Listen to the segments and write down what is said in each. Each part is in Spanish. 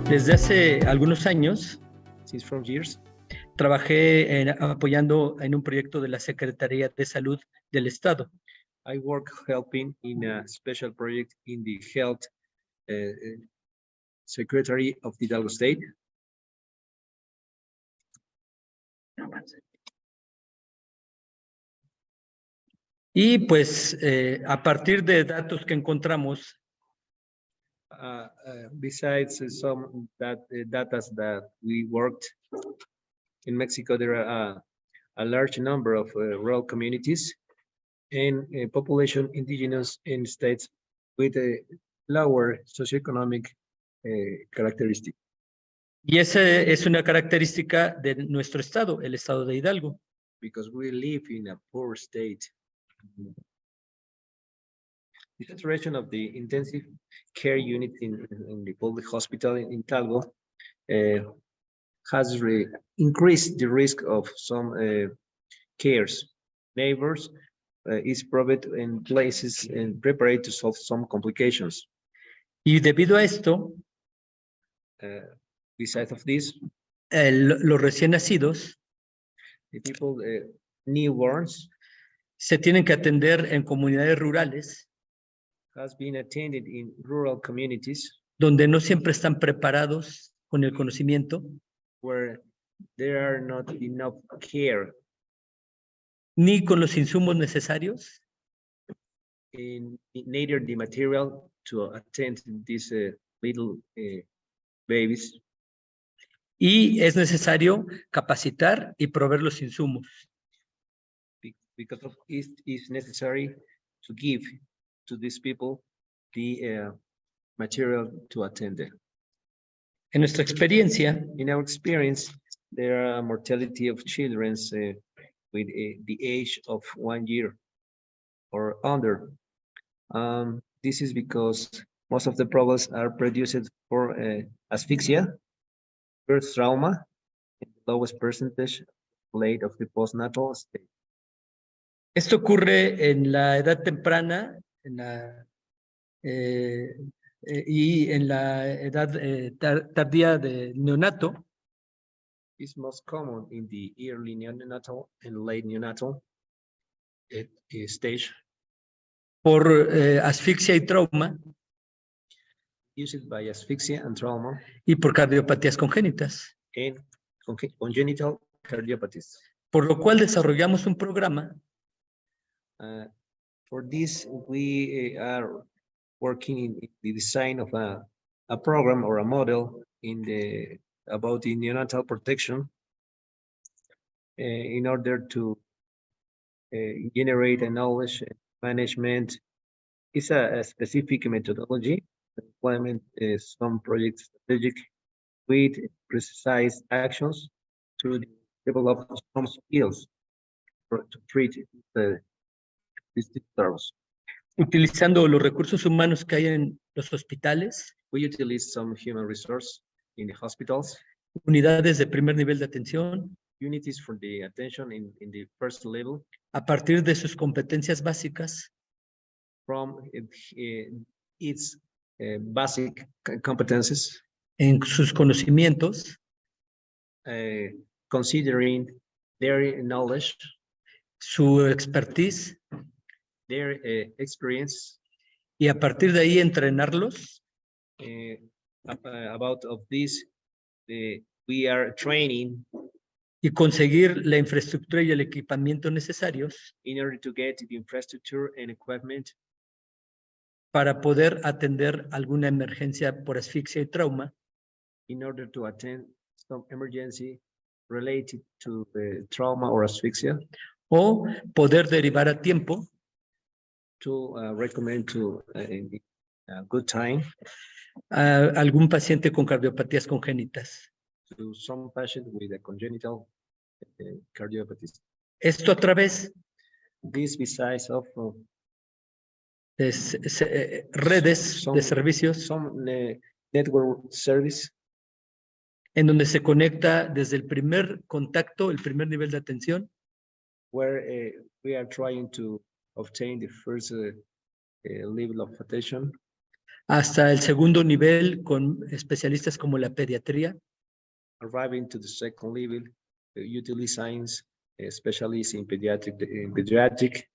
Desde hace algunos años, since from years, trabajé apoyando en un proyecto de la Secretaría de Salud del Estado. I work helping in a special project in the Health Secretary of the Hidalgo State. Y pues a partir de datos que encontramos, besides some data that we worked in Mexico, there are a large number of rural communities and population indigenous in states with a lower socioeconomic characteristic. y esa es una característica de nuestro estado, el estado de Hidalgo. Because we live in a poor state. The saturation of the intensive care unit in the public hospital in Hidalgo has increased the risk of some cares. Neighbors is proved in places and prepared to solve some complications. Y debido a esto, besides of this, los recién nacidos, the people newborns, se tienen que atender en comunidades rurales, has been attended in rural communities, donde no siempre están preparados con el conocimiento, where there are not enough care, ni con los insumos necesarios, neither the material to attend these little babies. Y es necesario capacitar y proveer los insumos. Because of it is necessary to give to these people the material to attend them. En nuestra experiencia, in our experience, there are mortality of children with the age of 1 year or under. This is because most of the problems are produced for asphyxia, birth trauma, and the lowest percentage late of the postnatal state. Esto ocurre en la edad temprana, y en la edad tardía de neonato. It's most common in the early neonatal and late neonatal stage. Por asfixia y trauma. Used by asphyxia and trauma. Y por cardiopatías congénitas. And congenital cardiopathies. Por lo cual desarrollamos un programa. For this, we are working in the design of a program or a model about the neonatal protection in order to generate a knowledge management. It's a specific methodology. Implement some project strategic with precise actions to develop some skills to treat the service. Utilizando los recursos humanos que hay en los hospitales. We utilize some human resource in the hospitals. Unidades de primer nivel de atención. Unities for the attention in the first level. A partir de sus competencias básicas. From its basic competences. En sus conocimientos. Considering their knowledge. Su expertise. Their experience. Y a partir de ahí entrenarlos. About of this, we are training. Y conseguir la infraestructura y el equipamiento necesarios. In order to get the infrastructure and equipment. Para poder atender alguna emergencia por asfixia y trauma. In order to attend some emergency related to the trauma or asphyxia. O poder derivar a tiempo. To recommend to in a good time. A algún paciente con cardiopatías congénitas. To some patient with a congenital cardiopathy. Esto a través. This besides of redes de servicios. Some network service. En donde se conecta desde el primer contacto, el primer nivel de atención. Where we are trying to obtain the first level of attention. hasta el segundo nivel con especialistas como la pediatría, arriving to the second level, utilizing specialists in pediatric,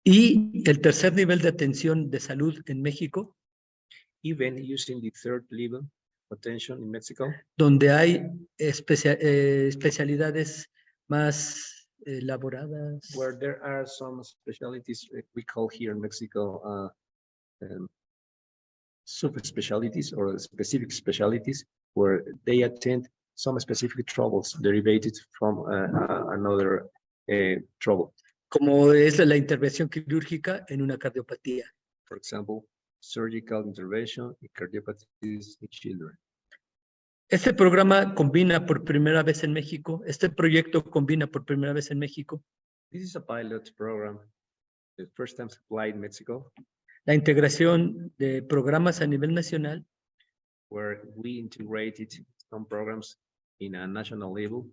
y el tercer nivel de atención de salud en México, even using the third level attention in Mexico, donde hay especialidades más elaboradas, where there are some specialties we call here in Mexico subspecialties or specific specialties, where they attend some specific troubles derivated from another trouble. como es la intervención quirúrgica en una cardiopatía. For example, surgical intervention in cardiopathies in children. Este programa combina por primera vez en México, este proyecto combina por primera vez en México This is a pilot program, the first time applied in Mexico, la integración de programas a nivel nacional where we integrated some programs in a national level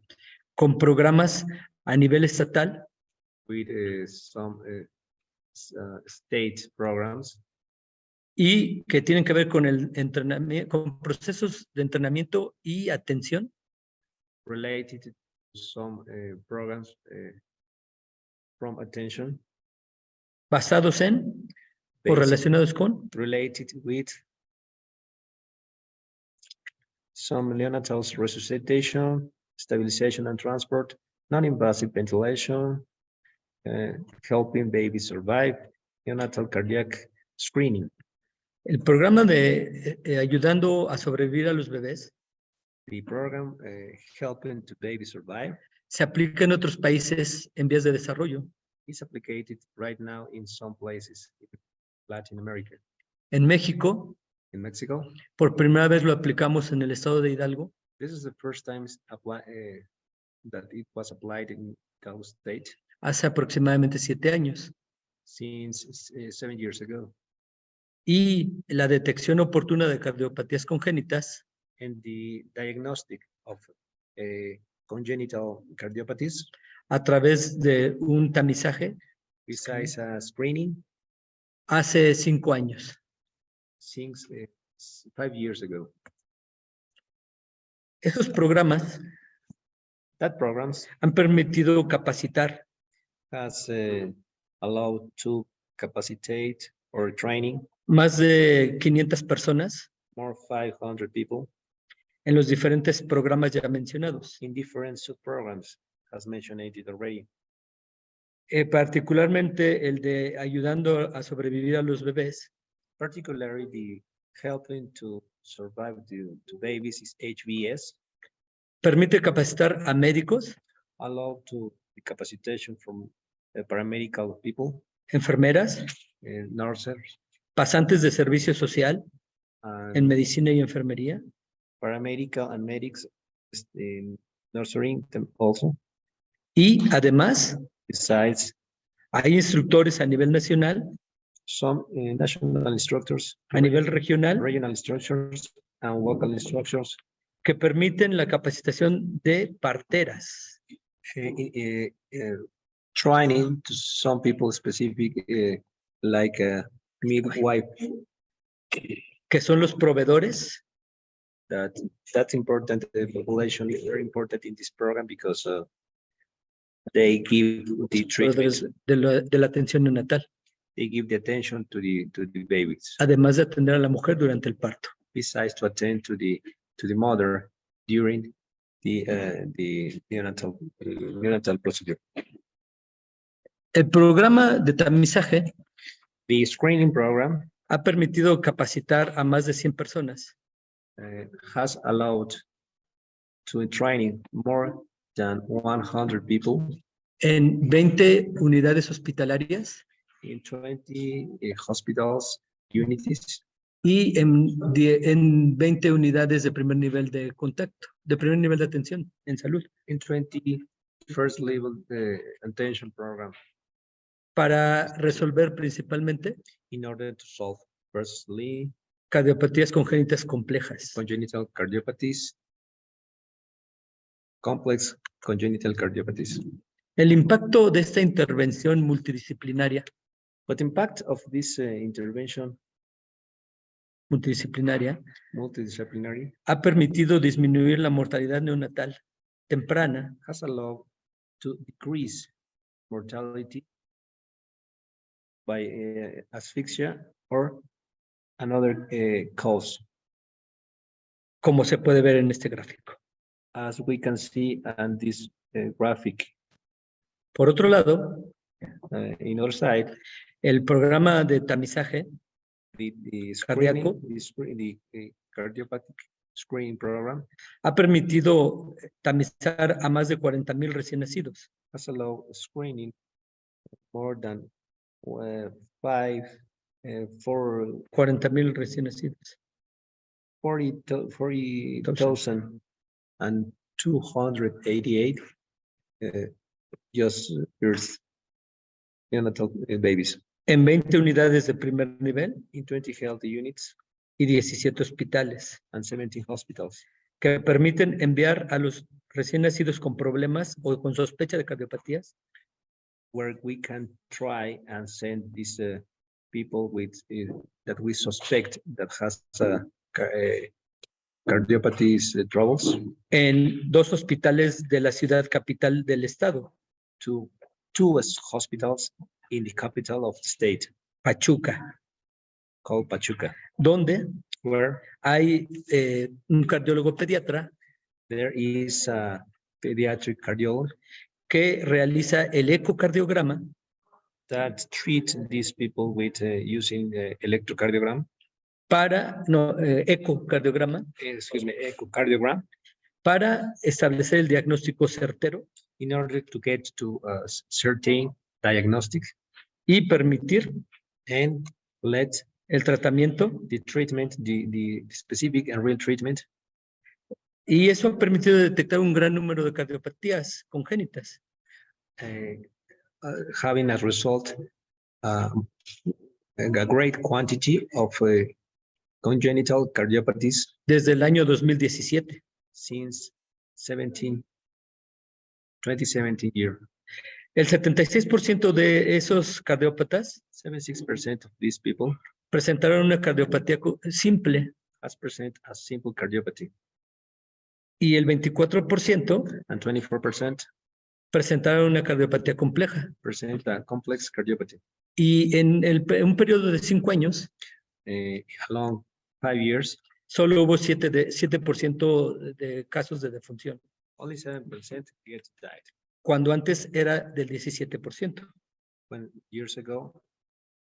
con programas a nivel estatal with some state programs y que tienen que ver con el entrenamiento, con procesos de entrenamiento y atención related to some programs from attention basados en o based- relacionados con related with some neonatal resuscitation, stabilization and transport, non-invasive ventilation, helping babies survive, neonatal cardiac screening. el programa de ayudando a sobrevivir a los bebés. The program helping to baby survive Se aplica en otros países en vías de desarrollo. is applied right now in some places in Latin America. En México, In Mexico, por primera vez lo aplicamos en el estado de Hidalgo this is the first time that it was applied in Hidalgo State hace aproximadamente 7 años. since 7 years ago. Y la detección oportuna de cardiopatías congénitas And the diagnostic of congenital cardiopathies, a través de un tamizaje besides screening, hace 5 años. since 5 years ago. Esos programas That programs han permitido capacitar has allowed to capacitate or training más de 500 personas more 500 people en los diferentes programas ya mencionados. in different sub-programs, as mentioned it already. Particularmente el de ayudando a sobrevivir a los bebés, Particularly the helping to survive to babies is HBS, permite capacitar a médicos, allowed to the capacitation from paramedical people, enfermeras, nurses, pasantes de servicio social en and medicina y enfermería, paramedical and medics in nursery also. y además Besides, hay instructores a nivel nacional, some national instructors, a nivel regional, regional instructors, and local instructors que permiten la capacitación de parteras, training to some people specific, like a midwife. que son los proveedores That's important. The population is very important in this program because they give the treatment, de la atención neonatal, they give the attention to the babies, además de atender a la mujer durante el parto. besides to attend to the mother during the neonatal procedure. El programa de tamizaje The screening program ha permitido capacitar a más de 100 personas has allowed to training more than 100 people en 20 unidades hospitalarias in 20 hospitals, unities, y en 20 unidades de primer nivel de contacto, de primer nivel de atención en salud, in 20 first level attention program para resolver principalmente in order to solve firstly cardiopatías congénitas complejas. congenital cardiopathies, complex congenital cardiopathies. El impacto de esta intervención multidisciplinaria But impact of this intervention multidisciplinaria multidisciplinary, ha permitido disminuir la mortalidad neonatal temprana has allowed to decrease mortality by asphyxia or another cause, como se puede ver en este gráfico. as we can see on this graphic. Por otro lado, In other side, el programa de tamizaje the Cardíaco. screening, the cardiopathic screening program ha permitido tamizar a más de 40,000 recién nacidos. has allowed screening more than 40,000 recién nacidos. 40,288 just years neonatal babies En 20 unidades de primer nivel in 20 health units y 17 hospitales and 17 hospitals que permiten enviar a los recién nacidos con problemas o con sospecha de cardiopatías where we can try and send these people with that we suspect that has cardiopathies troubles en 2 hospitales de la ciudad capital del estado, to 2 hospitals in the capital of the state Pachuca, called Pachuca, donde where hay un cardiólogo pediatra there is a pediatric cardiologist que realiza el ecocardiograma that treat these people with using electrocardiogram, ecocardiograma echocardiogram, para establecer el diagnóstico certero in order to get to a certain diagnostic y permitir and let el tratamiento. the treatment, the specific and real treatment. Y eso ha permitido detectar un gran número de cardiopatías congénitas. Having as result a great quantity of congenital cardiopathies Desde el año 2017. since 2017 year. El 76% de esos cardiópatas 76% of these people presentaron una cardiopatía simple has present a simple cardiopathy y el 24% and 24% presentaron una cardiopatía compleja. present a complex cardiopathy. Y en un periodo de 5 años, Along 5 years, solo hubo 7% de casos de defunción, only 7% died. cuando antes era del 17%. When years ago,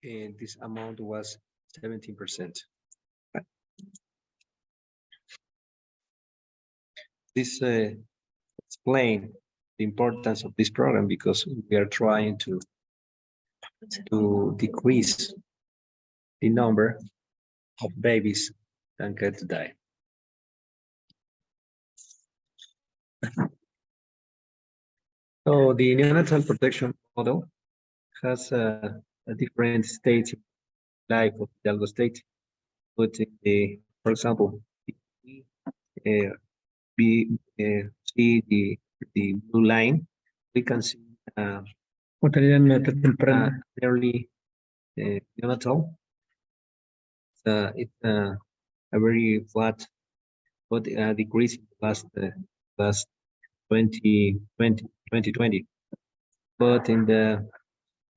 this amount was 17%. This explains the importance of this program because we are trying to decrease the number of babies that get to die. So the neonatal protection model has a different stage life of Hidalgo state. But for example, if we see the blue line, we can see Mortalidad neonatal temprana. early neonatal. It's a very flat, but decrease in last 2020. But in the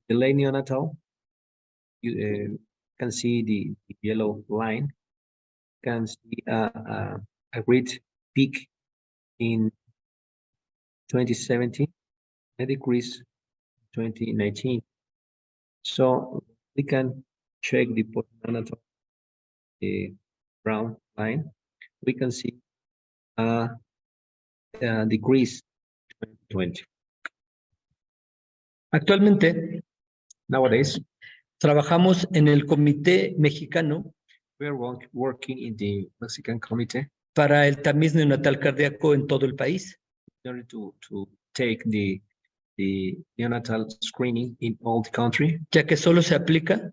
late neonatal, you can see the yellow line. Can see a great peak in 2017, a decrease in 2019. So we can check the postnatal brown line. We can see a decrease in 2020. Actualmente, Nowadays, trabajamos en el Comité Mexicano we are working in the Mexican Committee para el tamiz neonatal cardíaco en todo el país. in order to take the neonatal screening in all the country, Ya que solo se aplica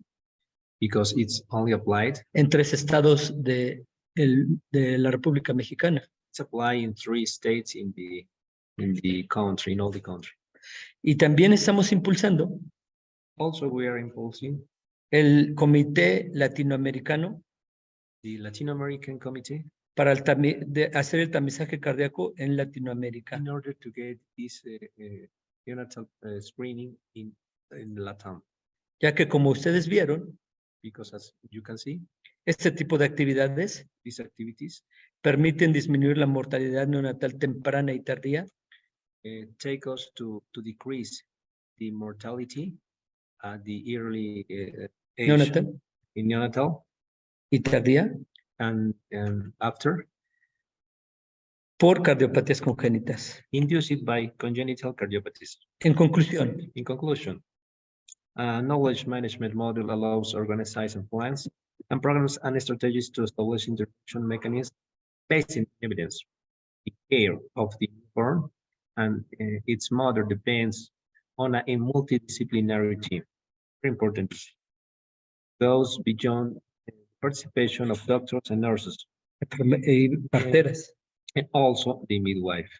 because it's only applied. en 3 estados de la República Mexicana. It's applied in 3 states in the country, in all the country. Y también estamos impulsando Also, we are impulsing el Comité Latinoamericano the Latin American Committee para hacer el tamizaje cardíaco en Latinoamérica. in order to get this neonatal screening in Latam. Ya que como ustedes vieron, Because as you can see, este tipo de actividades these activities permiten disminuir la mortalidad neonatal temprana y tardía, take us to decrease the mortality at the early age neonatal in neonatal y tardía and after, por cardiopatías congénitas. induced by congenital cardiopathies. En conclusión, In conclusion, a knowledge management model allows organizing plans and programs and strategies to establish intervention mechanisms based in evidence. The care of the newborn and its mother depends on a multidisciplinary team. Very important. Goes beyond participation of doctors and nurses, parteras. and also the midwife.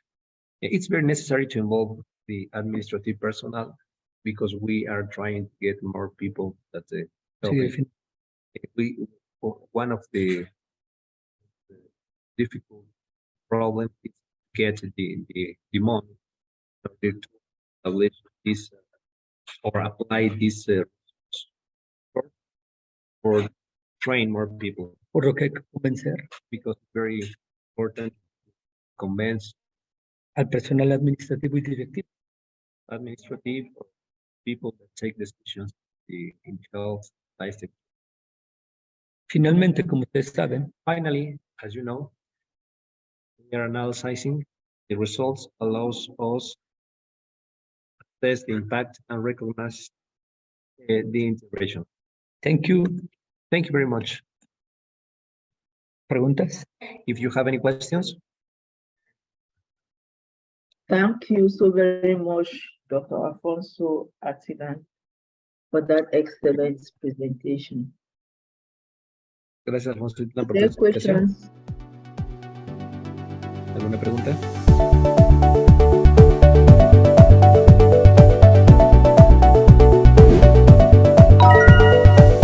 It's very necessary to involve the administrative personnel because we are trying to get more people that one of the difficult problems is to get the money in order to establish this or apply this or train more people. Por lo que hay que convencer Because it's very important to convince al personal administrativo y directivo administrative people that take decisions in health lifestyle. Finalmente, como ustedes saben, Finally, as you know, we are analyzing the results allows us to assess the impact and recognize the intervention. thank you. Thank you very much. ¿Preguntas? If you have any questions, Thank you so very much, Dr. Alfonso Atitlan, for that excellent presentation. gracias, Alfonso, por tu There are explicación. questions? ¿Alguna pregunta?